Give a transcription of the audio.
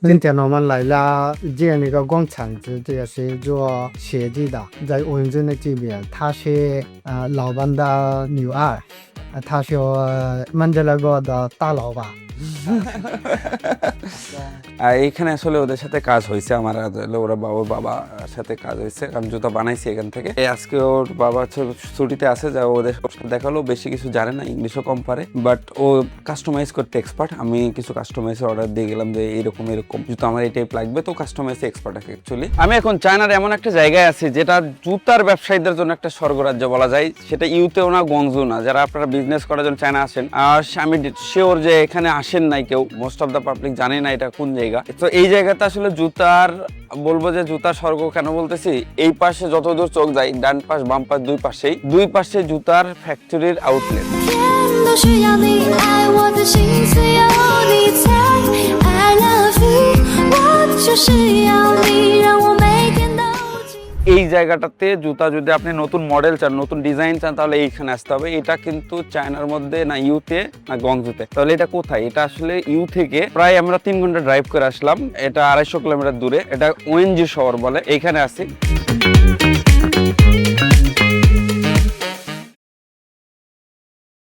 今天我们来了建那个工厂子，这也是做鞋子的，在温州的这边，他是老板的女儿，他是曼德拉国的大老板。এইখানে আসলে ওদের সাথে কাজ হয়েছে আমার ওরা বাবার সাথে কাজ হয়েছে কারণ জুতা বানাইছি এখান থেকে আজকে ওর বাবা ছুটিতে আছে যা ওদের দেখালো বেশি কিছু জানে না ইংলিশও কম পারে বাট ও কাস্টমাইজ করতে এক্সপার্ট আমি কিছু কাস্টমাইজ অর্ডার দিয়ে গেলাম যে এরকম জুতো আমার এই টাইপ লাগবে তো কাস্টমাইজ এক্সপার্ট অ্যাকচুয়ালি আমি এখন চায়নার এমন একটা জায়গায় আছি যেটা জুতার ব্যবসায়ীদের জন্য একটা স্বর্গরাজ্য বলা যায় সেটা ইউতেও না গংজু না যারা আপনারা বিজনেস করার জন্য চায়না আসেন আর আমি শিওর যে এখানে আসেন নাই কেউ মোস্ট অফ দ্য পাবলিক জানে না এটা কোন জায়গা তো এই জায়গাতে আসলে জুতার বলবো যে জুতার স্বর্গ কেন বলতেছি এই পাশে যতদূর চোখ যায় ডান পাশ বাম পাশ দুই পাশে জুতার ফ্যাক্টরির আউটলেট এই জায়গাটাতে জুতা যদি আপনি নতুন মডেল চান নতুন ডিজাইন চান তাহলে এইখানে আসতে হবে এটা কিন্তু চায়নার মধ্যে না ইউতে না গংজুতে তাহলে এটা কোথায় এটা আসলে ইউ থেকে প্রায় আমরা 3 ঘন্টা ড্রাইভ করে আসলাম এটা 250 কিলোমিটার দূরে এটা ওয়েনজু শহর বলে এইখানে আছি